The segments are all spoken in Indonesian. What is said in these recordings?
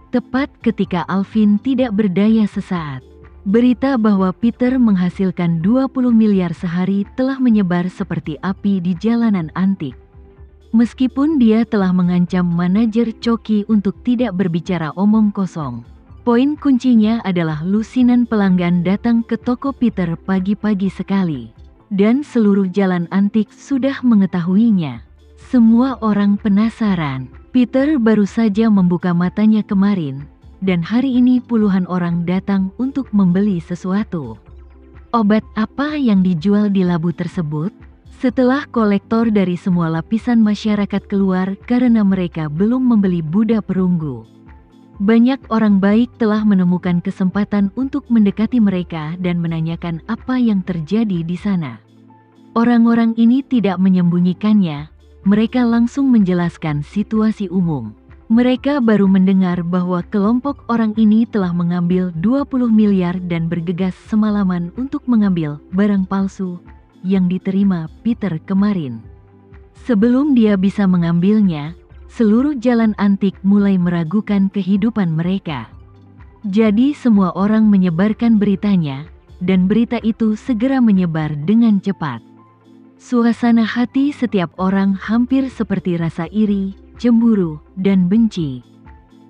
Tepat ketika Alvin tidak berdaya sesaat, berita bahwa Peter menghasilkan 20 miliar sehari telah menyebar seperti api di jalanan antik. Meskipun dia telah mengancam manajer Coki untuk tidak berbicara omong kosong, poin kuncinya adalah lusinan pelanggan datang ke toko Peter pagi-pagi sekali. Dan seluruh jalan antik sudah mengetahuinya. Semua orang penasaran. Peter baru saja membuka matanya kemarin, dan hari ini puluhan orang datang untuk membeli sesuatu. Obat apa yang dijual di labu tersebut? Setelah kolektor dari semua lapisan masyarakat keluar karena mereka belum membeli Buddha perunggu, banyak orang baik telah menemukan kesempatan untuk mendekati mereka dan menanyakan apa yang terjadi di sana. Orang-orang ini tidak menyembunyikannya. Mereka langsung menjelaskan situasi umum. Mereka baru mendengar bahwa kelompok orang ini telah mengambil 20 miliar dan bergegas semalaman untuk mengambil barang palsu yang diterima Peter kemarin. Sebelum dia bisa mengambilnya, seluruh jalan antik mulai meragukan kehidupan mereka. Jadi semua orang menyebarkan beritanya, dan berita itu segera menyebar dengan cepat. Suasana hati setiap orang hampir seperti rasa iri, cemburu, dan benci.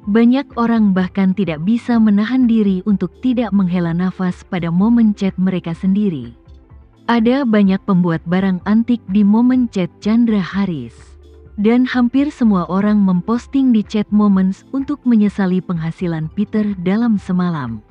Banyak orang bahkan tidak bisa menahan diri untuk tidak menghela nafas pada momen chat mereka sendiri. Ada banyak pembuat barang antik di momen chat Chandra Harris. Dan hampir semua orang memposting di chat moments untuk menyesali penghasilan Peter dalam semalam.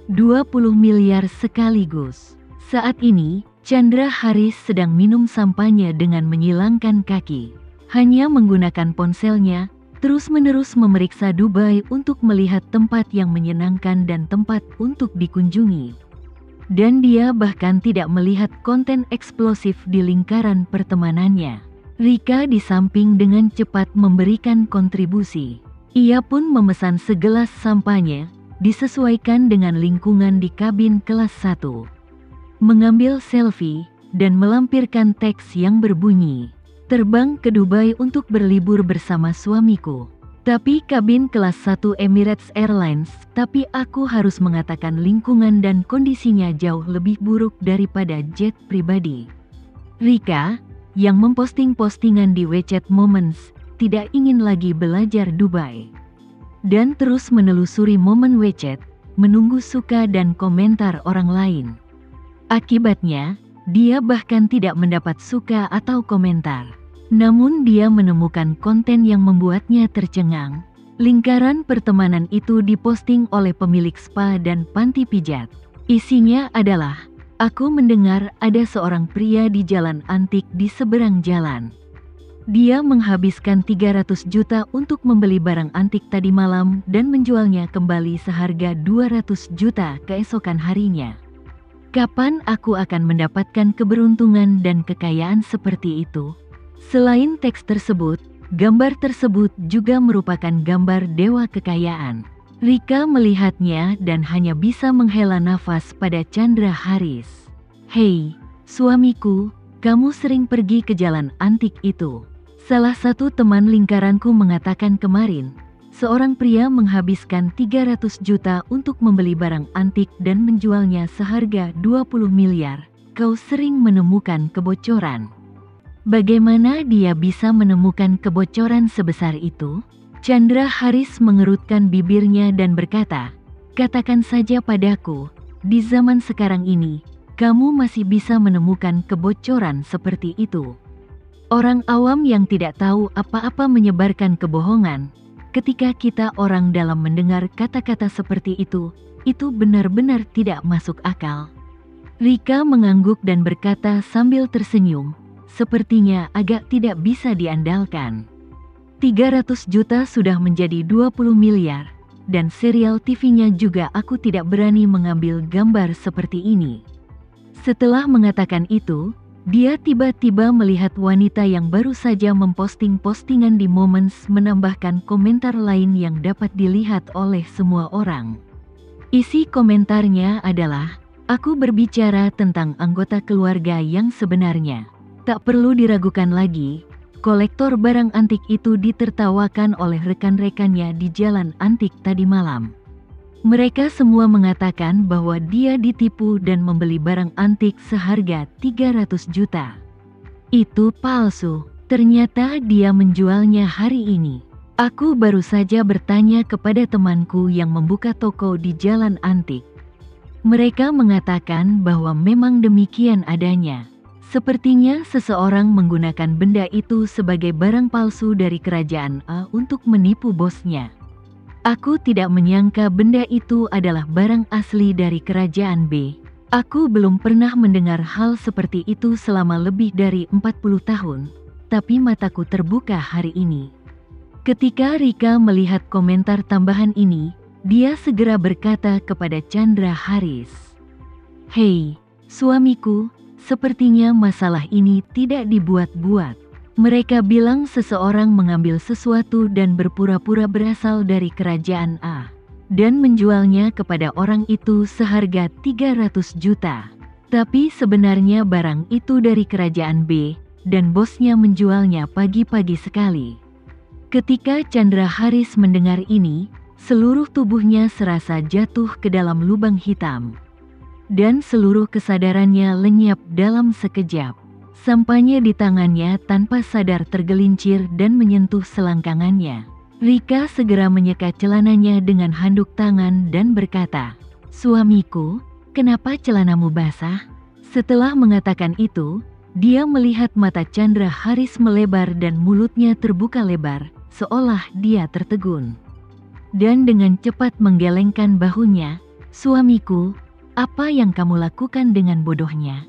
20 miliar sekaligus. Saat ini, Chandra Harris sedang minum sampanya dengan menyilangkan kaki. Hanya menggunakan ponselnya, terus-menerus memeriksa Dubai untuk melihat tempat yang menyenangkan dan tempat untuk dikunjungi. Dan dia bahkan tidak melihat konten eksplosif di lingkaran pertemanannya. Rika di samping dengan cepat memberikan kontribusi. Ia pun memesan segelas sampanya, disesuaikan dengan lingkungan di kabin kelas 1. Mengambil selfie, dan melampirkan teks yang berbunyi, "Terbang ke Dubai untuk berlibur bersama suamiku. Tapi kabin kelas 1 Emirates Airlines, tapi aku harus mengatakan lingkungan dan kondisinya jauh lebih buruk daripada jet pribadi." Rika, yang memposting postingan di WeChat Moments, tidak ingin lagi belajar Dubai. Dan terus menelusuri momen WeChat, menunggu suka dan komentar orang lain. Akibatnya, dia bahkan tidak mendapat suka atau komentar. Namun dia menemukan konten yang membuatnya tercengang. Lingkaran pertemanan itu diposting oleh pemilik spa dan panti pijat. Isinya adalah, "Aku mendengar ada seorang pria di jalan antik di seberang jalan. Dia menghabiskan 300 juta untuk membeli barang antik tadi malam dan menjualnya kembali seharga 200 juta keesokan harinya. Kapan aku akan mendapatkan keberuntungan dan kekayaan seperti itu?" Selain teks tersebut, gambar tersebut juga merupakan gambar dewa kekayaan. Rika melihatnya dan hanya bisa menghela nafas pada Chandra Harris. "Hei, suamiku, kamu sering pergi ke jalan antik itu?" Salah satu teman lingkaranku mengatakan kemarin, seorang pria menghabiskan 300 juta untuk membeli barang antik dan menjualnya seharga 20 miliar. Kau sering menemukan kebocoran. Bagaimana dia bisa menemukan kebocoran sebesar itu? Chandra Harris mengerutkan bibirnya dan berkata, "Katakan saja padaku, di zaman sekarang ini, kamu masih bisa menemukan kebocoran seperti itu." Orang awam yang tidak tahu apa-apa menyebarkan kebohongan. Ketika kita orang dalam mendengar kata-kata seperti itu benar-benar tidak masuk akal. Rika mengangguk dan berkata sambil tersenyum, "Sepertinya agak tidak bisa diandalkan. 300 juta sudah menjadi 20 miliar, dan serial TV-nya juga aku tidak berani mengambil gambar seperti ini." Setelah mengatakan itu, dia tiba-tiba melihat wanita yang baru saja memposting postingan di Moments menambahkan komentar lain yang dapat dilihat oleh semua orang. Isi komentarnya adalah, "Aku berbicara tentang anggota keluarga yang sebenarnya. Tak perlu diragukan lagi, Kolektor barang antik itu ditertawakan oleh rekan-rekannya di jalan antik tadi malam. Mereka semua mengatakan bahwa dia ditipu dan membeli barang antik seharga 300 juta. Itu palsu. Ternyata dia menjualnya hari ini. Aku baru saja bertanya kepada temanku yang membuka toko di jalan antik. Mereka mengatakan bahwa memang demikian adanya. Sepertinya seseorang menggunakan benda itu sebagai barang palsu dari kerajaan A untuk menipu bosnya. Aku tidak menyangka benda itu adalah barang asli dari kerajaan B. Aku belum pernah mendengar hal seperti itu selama lebih dari 40 tahun, tapi mataku terbuka hari ini. Ketika Rika melihat komentar tambahan ini, dia segera berkata kepada Chandra Haris, "Hei, suamiku, sepertinya masalah ini tidak dibuat-buat. Mereka bilang seseorang mengambil sesuatu dan berpura-pura berasal dari kerajaan A, dan menjualnya kepada orang itu seharga 300 juta. Tapi sebenarnya barang itu dari kerajaan B, dan bosnya menjualnya pagi-pagi sekali." Ketika Chandra Haris mendengar ini, seluruh tubuhnya serasa jatuh ke dalam lubang hitam. Dan seluruh kesadarannya lenyap dalam sekejap. Sampahnya di tangannya tanpa sadar tergelincir dan menyentuh selangkangannya. Rika segera menyeka celananya dengan handuk tangan dan berkata, "Suamiku, kenapa celanamu basah?" Setelah mengatakan itu, dia melihat mata Chandra Haris melebar dan mulutnya terbuka lebar, seolah dia tertegun. Dan dengan cepat menggelengkan bahunya, "Suamiku, apa yang kamu lakukan dengan bodohnya?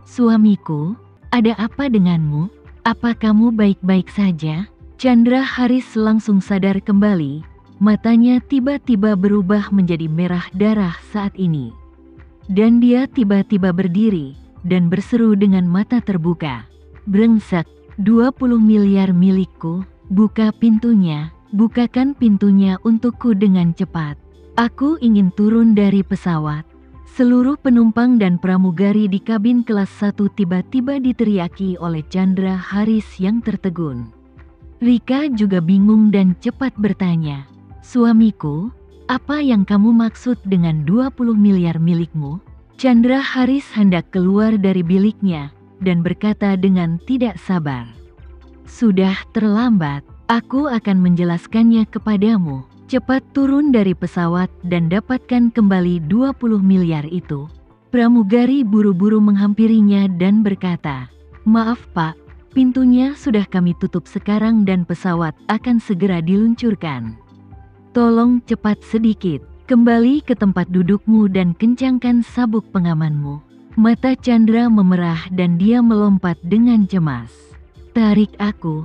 Suamiku, ada apa denganmu? Apa kamu baik-baik saja?" Chandra Haris langsung sadar kembali, matanya tiba-tiba berubah menjadi merah darah saat ini. Dan dia tiba-tiba berdiri, dan berseru dengan mata terbuka, "Brengsek, 20 miliar milikku, buka pintunya, bukakan pintunya untukku dengan cepat. Aku ingin turun dari pesawat." Seluruh penumpang dan pramugari di kabin kelas 1 tiba-tiba diteriaki oleh Chandra Haris yang tertegun. Rika juga bingung dan cepat bertanya, "Suamiku, apa yang kamu maksud dengan 20 miliar milikmu?" Chandra Haris hendak keluar dari biliknya dan berkata dengan tidak sabar, "Sudah terlambat, aku akan menjelaskannya kepadamu. Cepat turun dari pesawat dan dapatkan kembali 20 miliar itu." Pramugari buru-buru menghampirinya dan berkata, "Maaf Pak, pintunya sudah kami tutup sekarang dan pesawat akan segera diluncurkan. Tolong cepat sedikit. Kembali ke tempat dudukmu dan kencangkan sabuk pengamanmu." Mata Chandra memerah dan dia melompat dengan cemas. "Tarik aku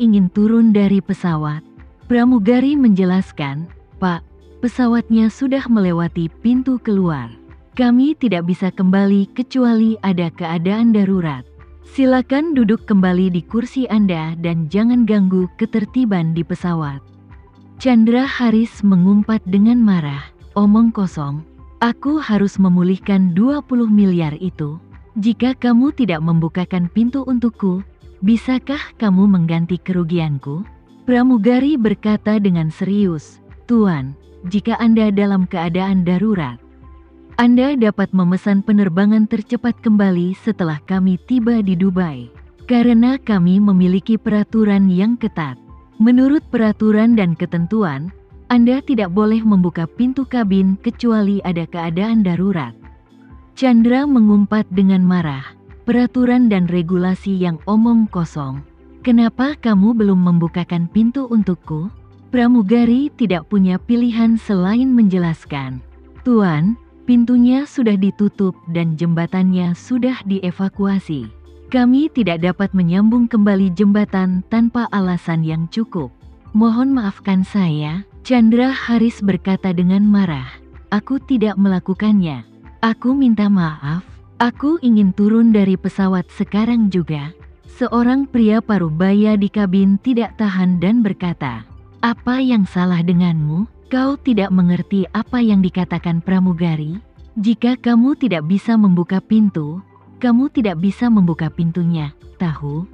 ingin turun dari pesawat." Pramugari menjelaskan, "Pak, pesawatnya sudah melewati pintu keluar. Kami tidak bisa kembali kecuali ada keadaan darurat. Silakan duduk kembali di kursi Anda dan jangan ganggu ketertiban di pesawat." Chandra Haris mengumpat dengan marah, "Omong kosong, aku harus memulihkan 20 miliar itu. Jika kamu tidak membukakan pintu untukku, bisakah kamu mengganti kerugianku?" Pramugari berkata dengan serius, "Tuan, jika Anda dalam keadaan darurat, Anda dapat memesan penerbangan tercepat kembali setelah kami tiba di Dubai. Karena kami memiliki peraturan yang ketat. Menurut peraturan dan ketentuan, Anda tidak boleh membuka pintu kabin kecuali ada keadaan darurat." Chandra mengumpat dengan marah, "Peraturan dan regulasi yang omong kosong. Kenapa kamu belum membukakan pintu untukku?" Pramugari tidak punya pilihan selain menjelaskan, "Tuan, pintunya sudah ditutup dan jembatannya sudah dievakuasi. Kami tidak dapat menyambung kembali jembatan tanpa alasan yang cukup. Mohon maafkan saya." Chandra Haris berkata dengan marah, "Aku tidak melakukannya. Aku minta maaf. Aku ingin turun dari pesawat sekarang juga." Seorang pria parubaya di kabin tidak tahan dan berkata, "Apa yang salah denganmu? Kau tidak mengerti apa yang dikatakan pramugari? Jika kamu tidak bisa membuka pintu, kamu tidak bisa membuka pintunya, tahu?"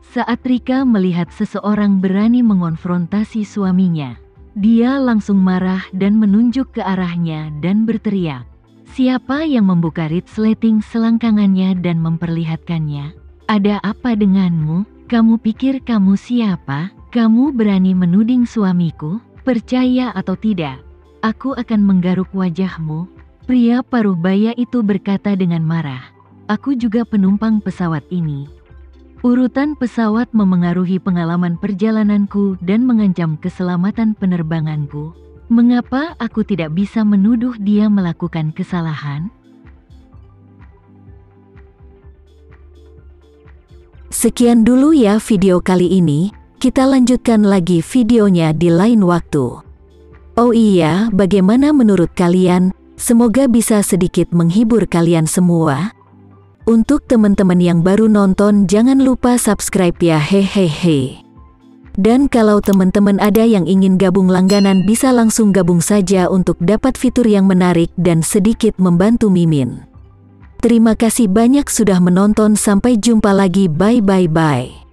Saat Rika melihat seseorang berani mengonfrontasi suaminya, dia langsung marah dan menunjuk ke arahnya dan berteriak. Siapa yang membuka resleting selangkangannya dan memperlihatkannya? Ada apa denganmu? Kamu pikir kamu siapa? Kamu berani menuding suamiku? Percaya atau tidak, aku akan menggaruk wajahmu. Pria paruh baya itu berkata dengan marah. Aku juga penumpang pesawat ini. Urutan pesawat memengaruhi pengalaman perjalananku dan mengancam keselamatan penerbanganku. Mengapa aku tidak bisa menuduh dia melakukan kesalahan? Sekian dulu ya video kali ini, kita lanjutkan lagi videonya di lain waktu. Oh iya, bagaimana menurut kalian? Semoga bisa sedikit menghibur kalian semua. Untuk teman-teman yang baru nonton, jangan lupa subscribe ya, hehehe. Dan kalau teman-teman ada yang ingin gabung langganan, bisa langsung gabung saja untuk dapat fitur yang menarik dan sedikit membantu Mimin. Terima kasih banyak sudah menonton, sampai jumpa lagi, bye.